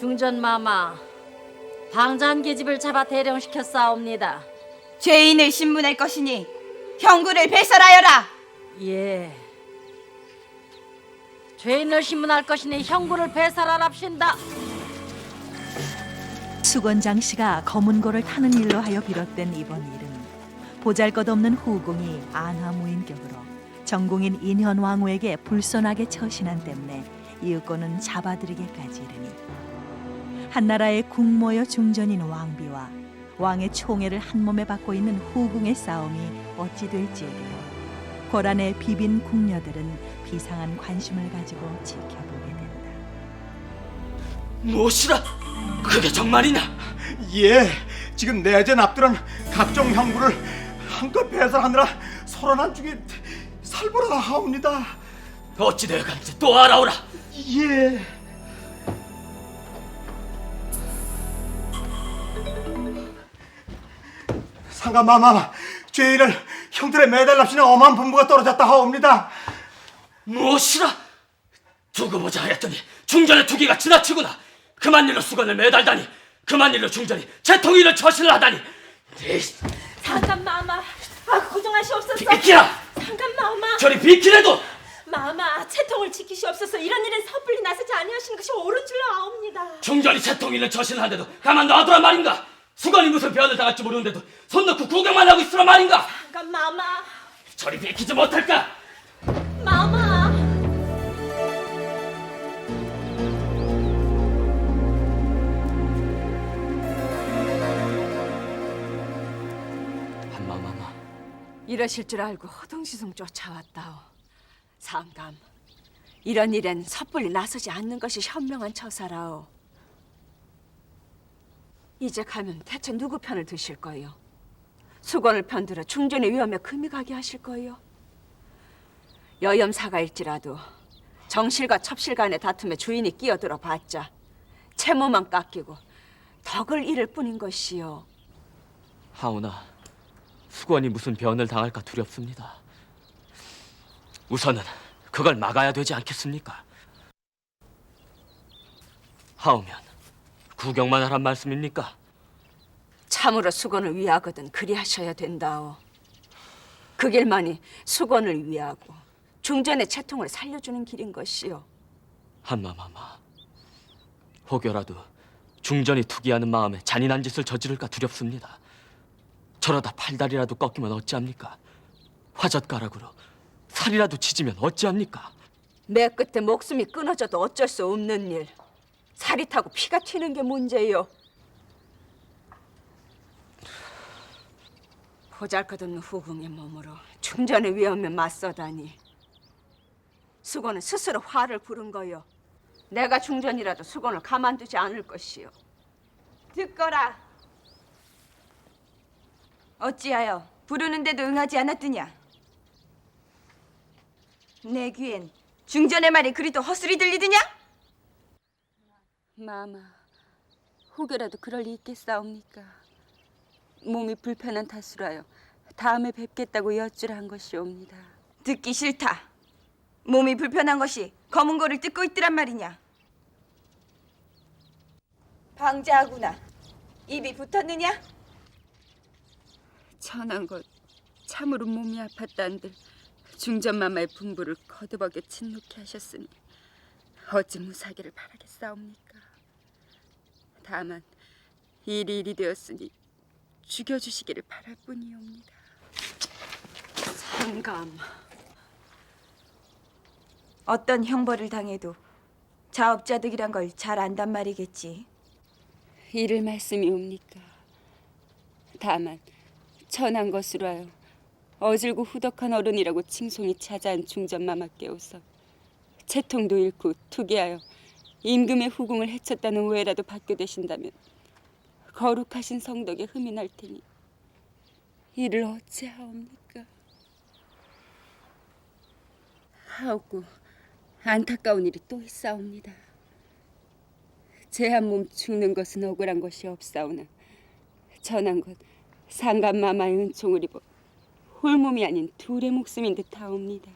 중전마마, 방잔계집을 잡아 대령시켰사옵니다. 죄인을 신문할 것이니 형구를 배설하여라. 예. 죄인을 신문할 것이니 형구를 배설하랍신다. 수건장 씨가 검은고를 타는 일로 하여 비롯된 이번 일은 보잘것없는 후궁이 안하무인격으로 전공인 인현왕후에게 불손하게 처신한 때문에 이윽고는 잡아들이게까지 이르니 한나라의 국모여 중전인 왕비와 왕의 총애를 한 몸에 받고 있는 후궁의 싸움이 어찌 될지에도 고란의 비빈 궁녀들은 비상한 관심을 가지고 지켜보게 된다. 무엇이라? 그게 정말이냐? 예, 지금 내전 앞두란 각종 형구를 한껏 배설하느라 소란한 중에 살벌하다 하옵니다. 어찌 되어간지 또 알아오라. 예. 상감마마, 죄인을 형들의 매달랍시는 엄한 분부가 떨어졌다 하옵니다. 무엇이라? 두고 보자 하였더니 중전의 투기가 지나치구나. 그만 일로 수건을 매달다니, 그만 일로 중전이 채통이를 처신을 하다니. 상감마마, 고정하시옵소서. 비키라! 상감마마, 저리 비키래도! 마마, 채통을 지키시옵소서. 이런 일은 섣불리 나서지 아니하시는 것이 옳은 줄로 아옵니다. 중전이 채통이를 처신하는데도 가만 놔두란 말인가? 수건이 무슨 변을 당할지 모르는데도 손 놓고 구경만 하고 있으란 말인가? 상감마마, 저리 비키지 못할까? 마마. 한마마마, 이러실 줄 알고 허둥지둥 쫓아왔다오. 상감, 이런 일엔 섣불리 나서지 않는 것이 현명한 처사라오. 이제 가면 대체 누구 편을 드실 거요? 수건을 편들어 중전의 위험에 금이 가게 하실 거요? 여염사가일지라도 정실과 첩실 간의 다툼에 주인이 끼어들어 봤자 채모만 깎이고 덕을 잃을 뿐인 것이요. 하오나 수건이 무슨 변을 당할까 두렵습니다. 우선은 그걸 막아야 되지 않겠습니까? 하오면 구경만 하란 말씀입니까? 참으로 수건을 위하거든 그리하셔야 된다오. 그 길만이 수건을 위하고 중전의 채통을 살려주는 길인 것이요. 한마마마, 혹여라도 중전이 투기하는 마음에 잔인한 짓을 저지를까 두렵습니다. 저러다 팔다리라도 꺾이면 어찌합니까? 화젓가락으로 살이라도 치지면 어찌합니까? 매 끝에 목숨이 끊어져도 어쩔 수 없는 일. 살이 타고 피가 튀는 게 문제요. 보잘것없는 후궁의 몸으로 중전의 위험에 맞서다니. 수건은 스스로 화를 부른 거요. 내가 중전이라도 수건을 가만두지 않을 것이요. 듣거라. 어찌하여 부르는데도 응하지 않았느냐? 내 귀엔 중전의 말이 그리도 헛소리 들리드냐? 마마, 혹여라도 그럴 리 있겠사옵니까? 몸이 불편한 탓으로하여 다음에 뵙겠다고 여쭈라 것이옵니다. 듣기 싫다. 몸이 불편한 것이 검은 고를 뜯고 있더란 말이냐? 방자하구나. 입이 붙었느냐? 천한 것 참으로 몸이 아팠다는들 중전마마의 분부를 거듭하게 진노케 하셨으니 어찌 무사기를 바라겠사옵니까? 다만 일이 일이 되었으니 죽여주시기를 바랄 뿐이옵니다. 상감, 어떤 형벌을 당해도 자업자득이란 걸 잘 안단 말이겠지. 이를 말씀이옵니까? 다만 천한 것으로 하여 어질고 후덕한 어른이라고 칭송이 자자한 중전마마께오서 채통도 잃고 투기하여 임금의 후궁을 해쳤다는 오해라도 받게 되신다면 거룩하신 성덕에 흠이 날 테니 이를 어찌하옵니까? 하옵고 안타까운 일이 또 있사옵니다. 제 한 몸 죽는 것은 억울한 것이 없사오나 전한 것 상감마마의 은총을 입어 홀몸이 아닌 둘의 목숨인 듯하옵니다.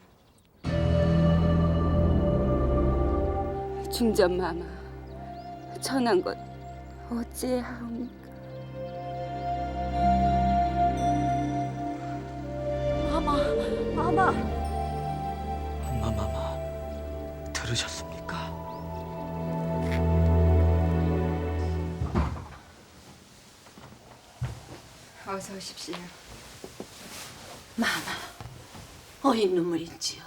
중전마마, 전한 것 어찌해야 하옵니까? 마마. 마마, 들으셨습니까? 어서 오십시오. 어이 눈물인지요.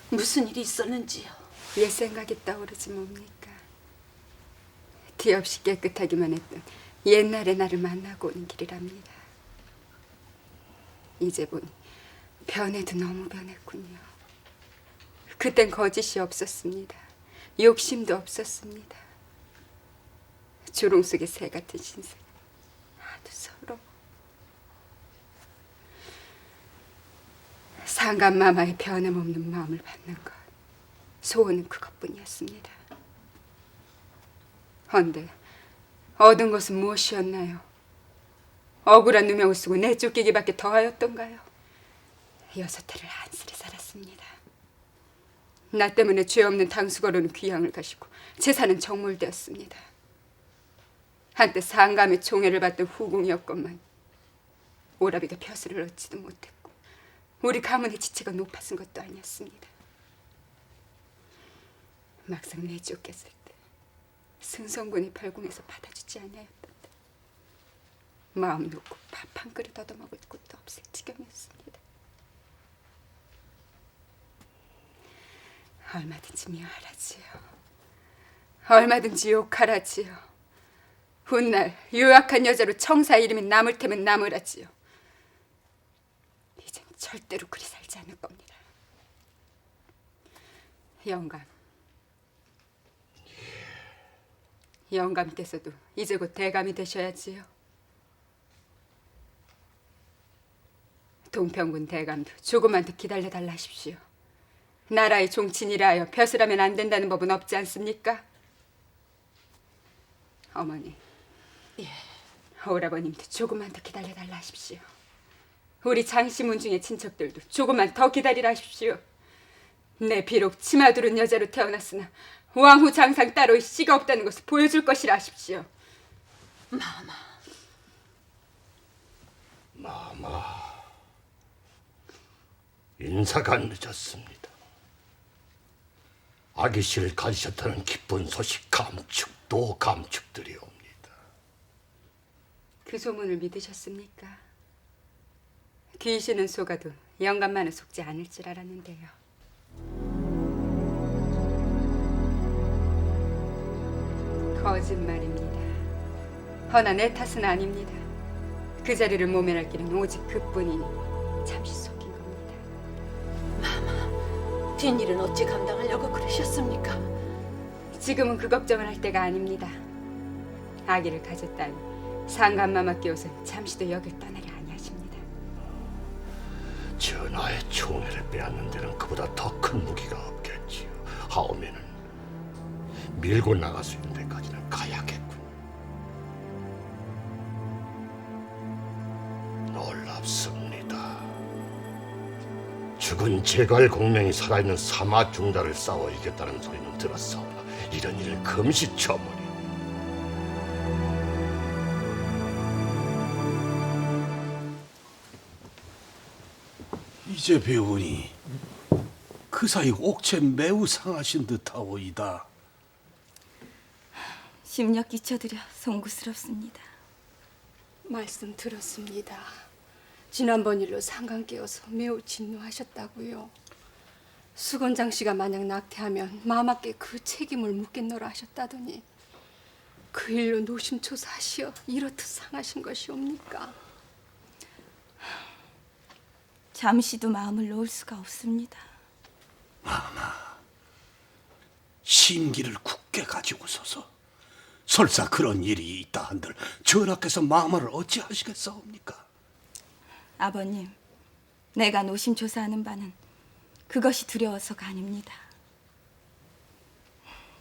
무슨 일이 있었는지요. 옛 생각이 떠오르지 뭡니까? 뒤없이 깨끗하기만 했던 옛날의 나를 만나고 오는 길이랍니다. 이제 보니 변해도 너무 변했군요. 그땐 거짓이 없었습니다. 욕심도 없었습니다. 주롱 속의 새 같은 신세. 아주 서러워. 상감마마의 변함없는 마음을 받는 것, 소원은 그것뿐이었습니다. 헌데 얻은 것은 무엇이었나요? 억울한 누명을 쓰고 내쫓기기밖에 더하였던가요? 6해를 안쓰리 살았습니다. 나 때문에 죄 없는 당수거로는 귀향을 가시고 재산은 정몰되었습니다. 한때 상감의 총애를 받던 후궁이었건만 오라비가 벼슬을 얻지도 못했고 우리 가문의 지체가 높아진 것도 아니었습니다. 막상 내쫓겼을 때 승성군이 발궁해서 받아주지 아니하였던데 마음 놓고 밥 한 그릇 얻어먹을 곳도 없을 지경이었습니다. 얼마든지 미워하라지요. 얼마든지 욕하라지요. 훗날 유약한 여자로 청사 이름이 남을 테면 남으라지요. 이젠 절대로 그리 살지 않을 겁니다. 영감께서도 이제 곧 대감이 되셔야지요. 동평군 대감도 조금만 더 기다려달라 하십시오. 나라의 종친이라 하여 벼슬하면 안 된다는 법은 없지 않습니까? 어머니, 오라버님도 조금만 더 기다려달라 하십시오. 우리 장씨문 중의 친척들도 조금만 더 기다리라 하십시오. 내 비록 치마 두른 여자로 태어났으나 왕후 장상 따로의 씨가 없다는 것을 보여줄 것이라 하십시오. 인사가 늦었습니다. 아기 씨를 가지셨다는 기쁜 소식 감축도 감축드리옵니다. 그 소문을 믿으셨습니까? 귀신은 속아도 영감만은 속지 않을 줄 알았는데요. 거짓말입니다. 허나 내 탓은 아닙니다. 그 자리를 모면할 길은 오직 그뿐이니 잠시 속인 겁니다. 뒷일은 어찌 감당하려고 그러셨습니까? 지금은 그 걱정을 할 때가 아닙니다. 아기를 가졌다니 상감마마께서는 잠시도 여길 떠나려 아니하십니다. 전하의 총애를 빼앗는 데는 그보다 더 큰 무기가 없겠지요. 하오면은 밀고 나갈 수 있는 데까지는 가야겠군. 놀랍습니다. 죽은 제갈 공명이 살아있는 사마 중달을 싸워 이겼다는 소리는 들었사오나 이런 일은 금시초문이. 이제 배우니 그 사이 옥체 매우 상하신 듯하오이다. 심력 끼쳐드려 송구스럽습니다. 말씀 들었습니다. 지난번 일로 상관 깨어서 매우 진노하셨다고요. 수건장 씨가 만약 낙태하면 마마께 그 책임을 묻겠노라 하셨다더니 그 일로 노심초사하시어 이렇듯 상하신 것이옵니까? 잠시도 마음을 놓을 수가 없습니다. 심기를 굳게 가지고 서서 설사 그런 일이 있다 한들 전하께서 마마를 어찌하시겠사옵니까? 아버님, 내가 노심초사하는 바는 그것이 두려워서가 아닙니다.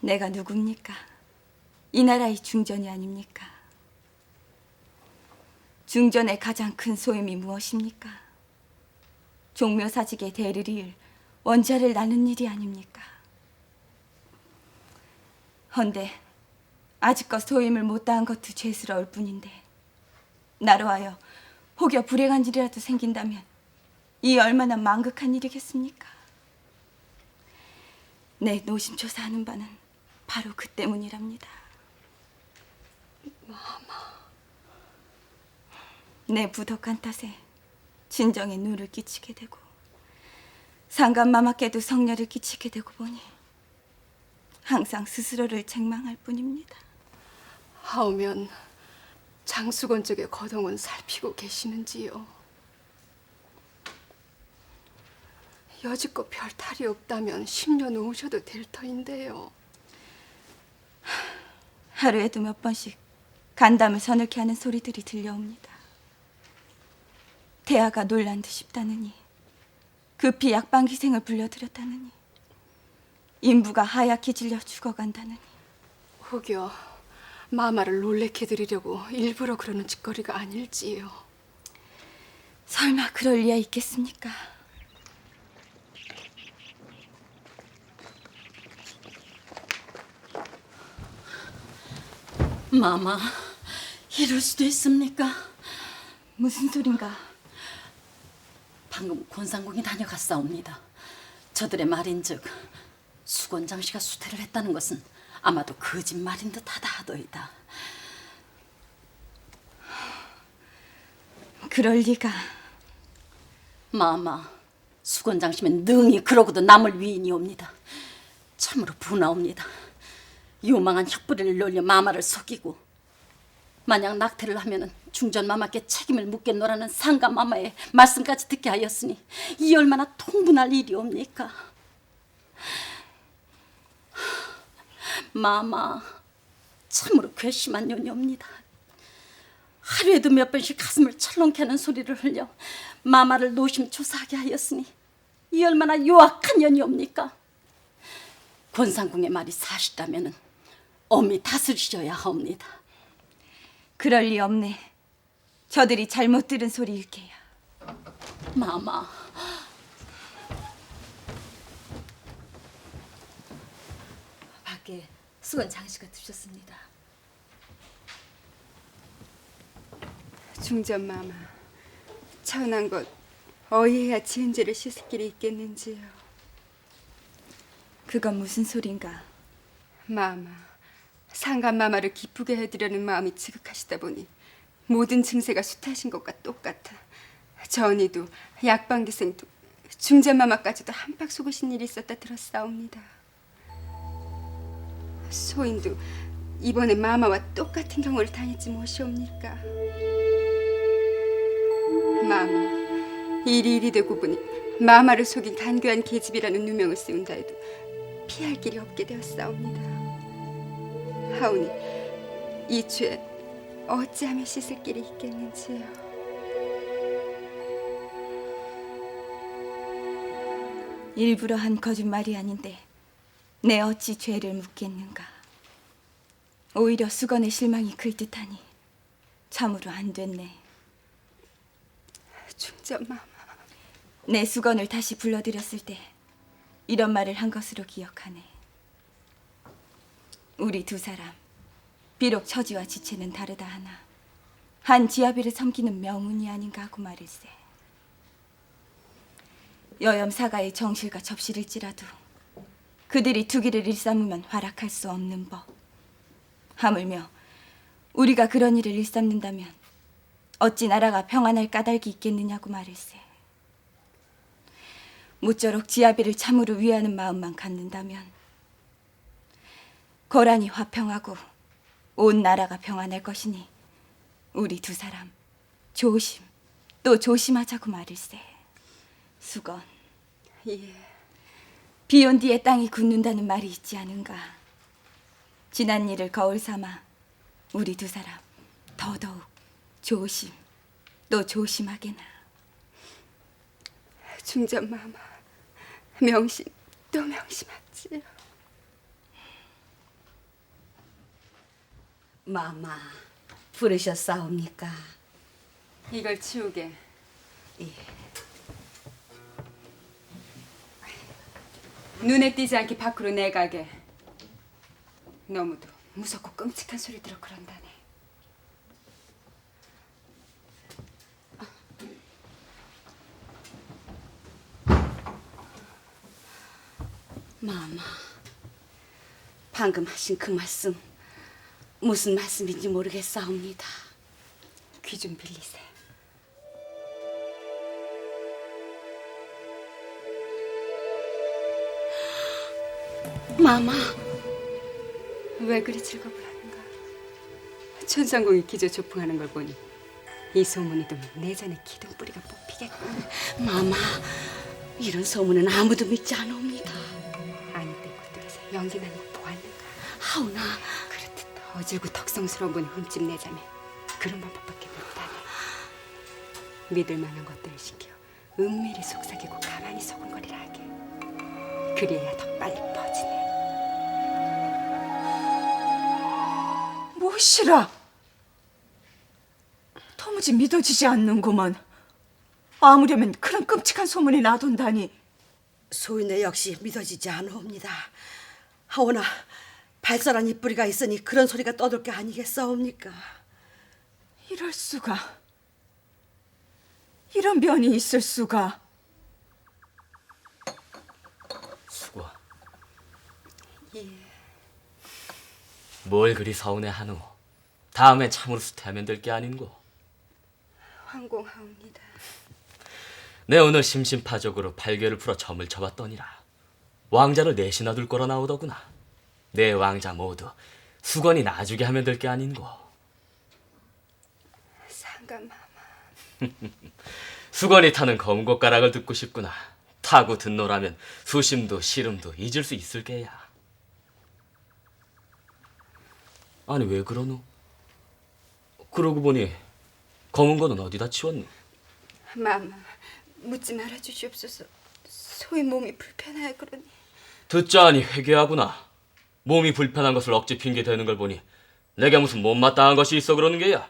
내가 누굽니까? 이 나라의 중전이 아닙니까? 중전의 가장 큰 소임이 무엇입니까? 종묘사직의 대를 이을 원자를 나눈 일이 아닙니까? 헌데 아직껏 소임을 못 다한 것도 죄스러울 뿐인데 나로 하여 혹여 불행한 일이라도 생긴다면 이 얼마나 망극한 일이겠습니까? 내 노심초사하는 바는 바로 그 때문이랍니다. 내 부덕한 탓에 진정에 누를 끼치게 되고 상감마마께도 성녀를 끼치게 되고 보니 항상 스스로를 책망할 뿐입니다. 하오면 장수건 쪽의 거동은 살피고 계시는지요? 여지껏 별 탈이 없다면 10년 오셔도 될 터인데요. 하루에도 몇 번씩 간담을 서늘케 하는 소리들이 들려옵니다. 태아가 놀란 듯 싶다느니 급히 약방기생을 불려들였다느니 인부가 하얗게 질려 죽어간다느니 혹여 마마를 놀래켜 드리려고 일부러 그러는 짓거리가 아닐지요. 설마 그럴 리야 있겠습니까? 마마, 이럴 수도 있습니까? 무슨 소린가? 방금 권상궁이 다녀갔사옵니다. 저들의 말인즉 수건장 씨가 수태를 했다는 것은 아마도 거짓말인 듯하다 하더이다. 그럴 리가. 마마, 수건장 씨면 능히 그러고도 남을 위인이옵니다. 참으로 분하옵니다. 요망한 혁부리를 놀려 마마를 속이고 만약 낙태를 하면은 중전마마께 책임을 묻겠노라는 상감마마의 말씀까지 듣게 하였으니 이 얼마나 통분할 일이옵니까? 마마, 참으로 괘씸한 년이옵니다. 하루에도 몇 번씩 가슴을 철렁케 하는 소리를 흘려 마마를 노심초사하게 하였으니 이 얼마나 요악한 년이옵니까? 권상궁의 말이 사실이라면은 엄히 다스리셔야 하옵니다. 그럴 리 없네. 저들이 잘못 들은 소리일게야. 마마, 밖에 수건 장씨가 드셨습니다. 중전마마, 천한 것 어이해야 지은 죄를 씻을 길이 있겠는지요. 그건 무슨 소린가? 마마, 상감마마를 기쁘게 해드려는 마음이 지극하시다 보니 모든 증세가 숱하신 것과 똑같아. 전이도 약방기생도 중전마마까지도 한박 속으신 일이 있었다 들었사옵니다. 소인도 이번에 마마와 똑같은 경우를 당했지 무엇이옵니까? 마마, 일이 되고 보니 마마를 속인 간교한 계집이라는 누명을 씌운다 해도 피할 길이 없게 되었사옵니다. 하오니 이 죄 어찌하면 씻을 길이 있겠는지요. 일부러 한 거짓말이 아닌데 내 어찌 죄를 묻겠는가. 오히려 수건의 실망이 글듯하니 참으로 안 됐네. 중전마마, 내 수건을 다시 불러들였을 때 이런 말을 한 것으로 기억하네. 우리 두 사람 비록 처지와 지체는 다르다 하나 한 지아비를 섬기는 명운이 아닌가 하고 말일세. 여염사가의 정실과 접실일지라도 그들이 투기를 일삼으면 활약할 수 없는 법. 하물며 우리가 그런 일을 일삼는다면 어찌 나라가 평안할 까닭이 있겠느냐고 말일세. 모쪼록 지아비를 참으로 위하는 마음만 갖는다면 고란이 화평하고 온 나라가 평안할 것이니 우리 두 사람 조심 또 조심하자고 말일세. 수건. 예. 비온 뒤에 땅이 굳는다는 말이 있지 않은가. 지난 일을 거울 삼아 우리 두 사람 더더욱 조심 또 조심하게나. 중전마마, 명심 또 명심하지요. 마마, 부르셨사옵니까? 이걸 치우게. 예. 눈에 띄지 않게 밖으로 내가게. 너무도 무섭고 끔찍한 소리 들어 그런다네. 마마, 방금 하신 그 말씀 무슨 말씀인지 모르겠사옵니다. 귀 좀 빌리세. 마마, 왜 그리 즐겁을 하는가? 천상궁이 기저 조풍하는 걸 보니 이 소문이 좀 내전에 기둥뿌리가 뽑히겠군. 마마, 이런 소문은 아무도 믿지 않옵니다. 아니 때 굴뚝에서 연기 나는 거 보았는가? 하오나, 그렇듯 어질고 덕성스러운 분이 흠집 내자매 그런 방법밖에 못하네. 믿을 만한 것들을 시켜 은밀히 속삭이고 가만히 소근거리라 하게. 그래야 더 빨리 퍼지네. 무엇이라? 도무지 믿어지지 않는구먼. 아무려면 그런 끔찍한 소문이 나돈다니. 소인네 역시 믿어지지 않옵니다. 하오나 발설한 입뿌리가 있으니 그런 소리가 떠돌 게 아니겠사옵니까? 이럴 수가. 이런 변이 있을 수가. 수고. 예. 뭘 그리 서운해 하노? 다음에 참으로 수태하면 될 게 아닌고. 황공하옵니다. 내 오늘 심심파적으로 발개를 풀어 점을 쳐봤더니라. 왕자를 넷이나 둘 거라 나오더구나. 내 왕자 모두 수건이 나주게 하면 될 게 아닌고. 상감마마. 수건이 타는 검곡가락을 듣고 싶구나. 타고 듣노라면 수심도 시름도 잊을 수 있을 게야. 아니 왜 그러노? 그러고 보니 검은 거는 어디다 치웠니? 마마, 묻지 말아 주시옵소서. 소인 몸이 불편하여 그러니. 듣자하니 회개하구나. 몸이 불편한 것을 억지 핑계 대는 걸 보니 내가 무슨 못마땅한 것이 있어 그러는 게야.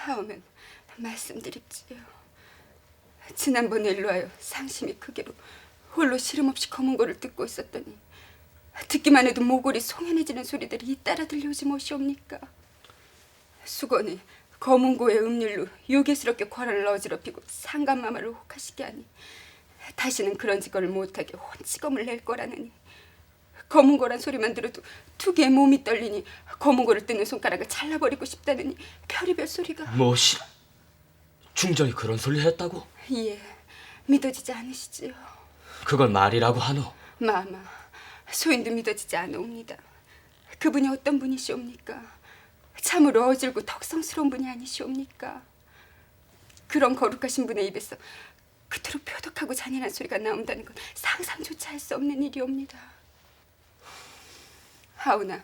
하오면 말씀드립지요. 지난번에 일로 와요 상심이 크기로 홀로 시름없이 검은 거를 듣고 있었더니 듣기만 해도 모골이 송연해지는 소리들이 잇따라 들려오지 못이옵니까? 수건이 검은 고의 음률로 요괴스럽게 과를 어지럽히고 상감마마를 혹하시게 하니 다시는 그런 짓거를 못하게 혼치검을 낼 거라느니 검은 거란 소리만 들어도 두 개의 몸이 떨리니 검은 거를 뜯는 손가락을 잘라버리고 싶다느니 별의별 소리가. 뭐시? 중전이 그런 소리 했다고? 예, 믿어지지 않으시지요? 그걸 말이라고 하노? 마마, 소인도 믿어지지 않옵니다. 그분이 어떤 분이시옵니까? 참으로 어질고 덕성스러운 분이 아니시옵니까? 그런 거룩하신 분의 입에서 그토록 표독하고 잔인한 소리가 나온다는 건 상상조차 할 수 없는 일이옵니다. 하오나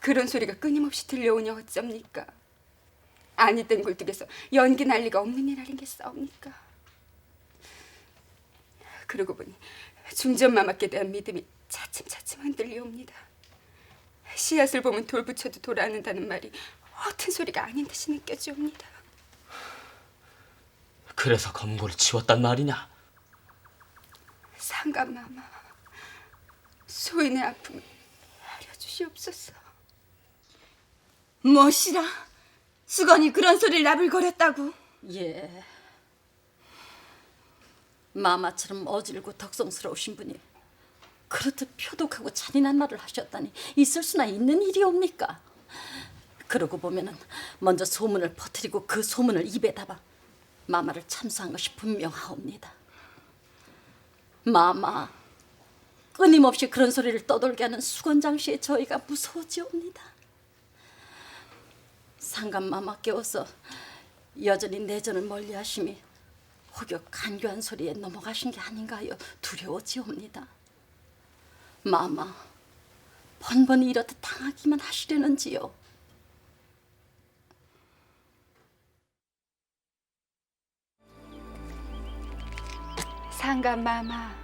그런 소리가 끊임없이 들려오니 어쩝니까? 아니 땐 굴뚝에서 연기 날 리가 없는 일 아니겠사옵니까? 그러고 보니 중전마마께 대한 믿음이 차츰차츰 흔들리옵니다. 씨앗을 보면 돌 붙여도 돌 않는다는 말이 허튼 소리가 아닌 듯이 느껴지옵니다. 그래서 검고를 치웠단 말이냐? 상감마마, 소인의 아픔을 알려주시옵소서. 무엇이라? 수건이 그런 소리를 나불거렸다고? 예. 마마처럼 어질고 덕성스러우신 분이 그렇듯 표독하고 잔인한 말을 하셨다니 있을 수나 있는 일이옵니까? 그러고 보면은 먼저 소문을 퍼뜨리고 그 소문을 입에 담아 마마를 참수한 것이 분명하옵니다. 마마, 끊임없이 그런 소리를 떠돌게 하는 수건장씨의 저희가 무서워지옵니다. 상감마마께서 여전히 내전을 멀리하심이 혹여 간교한 소리에 넘어가신 게 아닌가요? 두려워지옵니다. 마마, 번번이 이렇듯 당하기만 하시려는지요? 상감마마,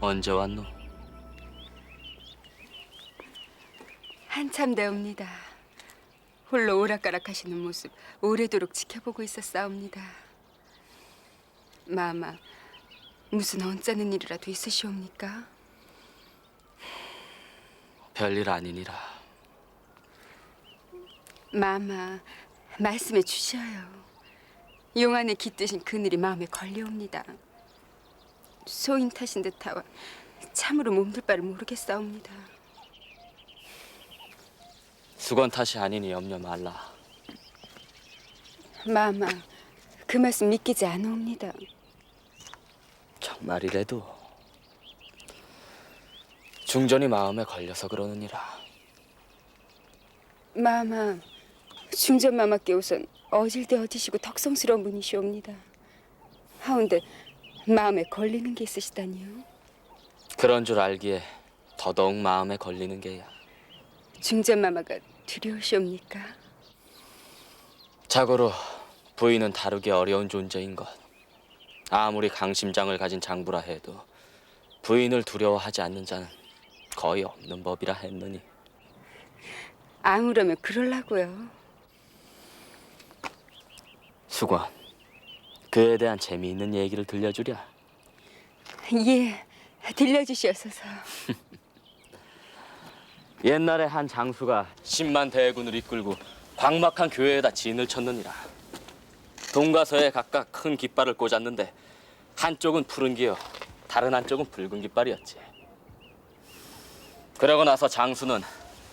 언제 왔노? 한참 되옵니다. 홀로 오락가락하시는 모습 오래도록 지켜보고 있었사옵니다. 마마, 무슨 언짢은 일이라도 있으시옵니까? 별일 아니니라. 마마, 말씀해 주셔요. 용안에 깃드신 그늘이 마음에 걸려옵니다. 소인 탓인 듯하와 참으로 몸둘 바를 모르겠사옵니다. 수건 탓이 아니니 염려 말라. 마마, 그 말씀 믿기지 않아옵니다. 정말이래도 중전이 마음에 걸려서 그러느니라. 마마, 중전 마마께 우선 어질대 어디시고 덕성스러운 분이시옵니다. 하운데 마음에 걸리는 게 있으시다니요? 그런 줄 알기에 더더욱 마음에 걸리는 게야. 중전 마마가 두려우시옵니까? 자고로 부인은 다루기 어려운 존재인 것. 아무리 강심장을 가진 장부라 해도 부인을 두려워하지 않는 자는 거의 없는 법이라 했느니. 아무라면 그럴라고요. 수건, 그에 대한 재미있는 얘기를 들려주랴. 예, 들려주시옵소서. 옛날에 한 장수가 10만 대군을 이끌고 광막한 교회에다 진을 쳤느니라. 동가서에 각각 큰 깃발을 꽂았는데 한쪽은 푸른 기여 다른 한쪽은 붉은 깃발이었지. 그러고 나서 장수는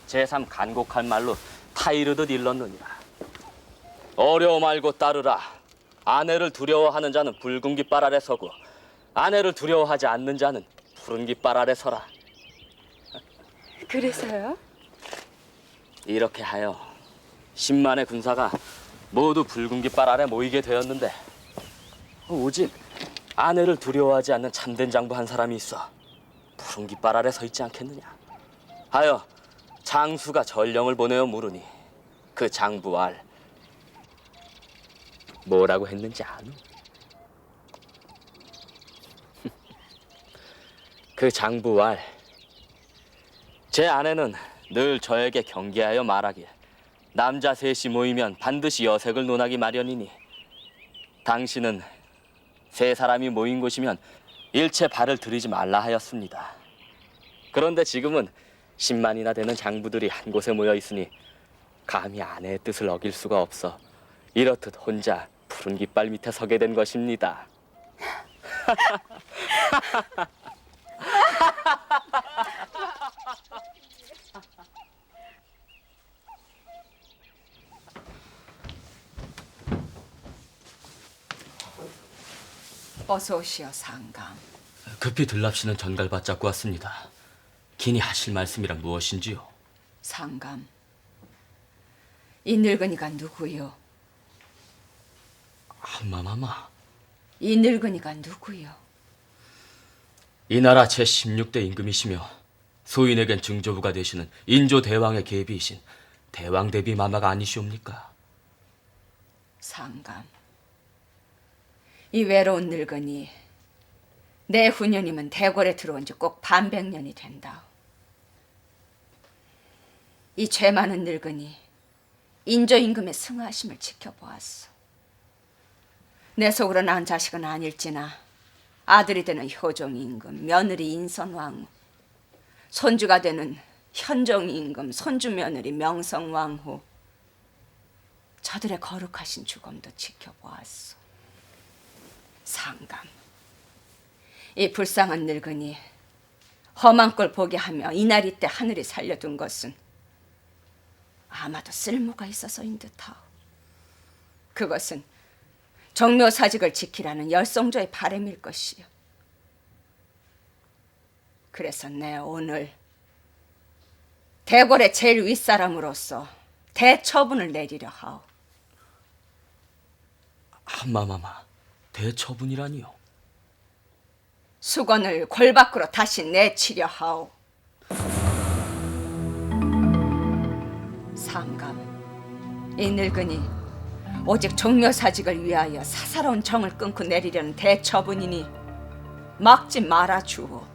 제3 간곡한 말로 타이르듯 일렀느니라. 어려워 말고 따르라. 아내를 두려워하는 자는 붉은 깃발 아래 서고 아내를 두려워하지 않는 자는 푸른 깃발 아래 서라. 그래서요? 이렇게 하여 10만의 군사가 모두 붉은 깃발 아래 모이게 되었는데 오직 아내를 두려워하지 않는 참된 장부 한 사람이 있어 푸른 깃발 아래 서 있지 않겠느냐 하여 장수가 전령을 보내어 물으니 그 장부 알 뭐라고 했는지 아누? 그 장부 알 제 아내는 늘 저에게 경계하여 말하길 남자 셋이 모이면 반드시 여색을 논하기 마련이니 당신은 세 사람이 모인 곳이면 일체 발을 들이지 말라 하였습니다. 그런데 지금은 10만이나 되는 장부들이 한 곳에 모여 있으니 감히 아내의 뜻을 어길 수가 없어 이렇듯 혼자 푸른 깃발 밑에 서게 된 것입니다. 어서 오시오, 상감. 급히 들랍시는 전갈 받잡고 왔습니다. 긴히 하실 말씀이란 무엇인지요? 상감, 이 늙은이가 누구요? 한마마마. 이 늙은이가 누구요? 이 나라 제16대 임금이시며 소인에겐 증조부가 되시는 인조 대왕의 계비이신 대왕 대비 마마가 아니시옵니까? 상감, 이 외로운 늙은이 내 후년이면 대궐에 들어온 지 꼭 반백년이 된다. 이 죄 많은 늙은이 인조 임금의 승하심을 지켜보았어. 내 속으로 낳은 자식은 아닐지나 아들이 되는 효종 임금, 며느리 인선왕후, 손주가 되는 현종 임금, 손주 며느리 명성왕후, 저들의 거룩하신 죽음도 지켜보았소. 상감, 이 불쌍한 늙은이 험한 꼴 보게 하며 이날이 때 하늘이 살려둔 것은 아마도 쓸모가 있어서인 듯하오. 그것은 정묘사직을 지키라는 열성조의 바람일 것이요. 그래서 내 오늘 대궐의 제일 윗사람으로서 대처분을 내리려 하오. 한마마마, 대처분이라니요? 수건을 골 밖으로 다시 내치려 하오. 상감, 이 늙은이 오직 종묘사직을 위하여 사사로운 정을 끊고 내리려는 대처분이니 막지 말아 주오.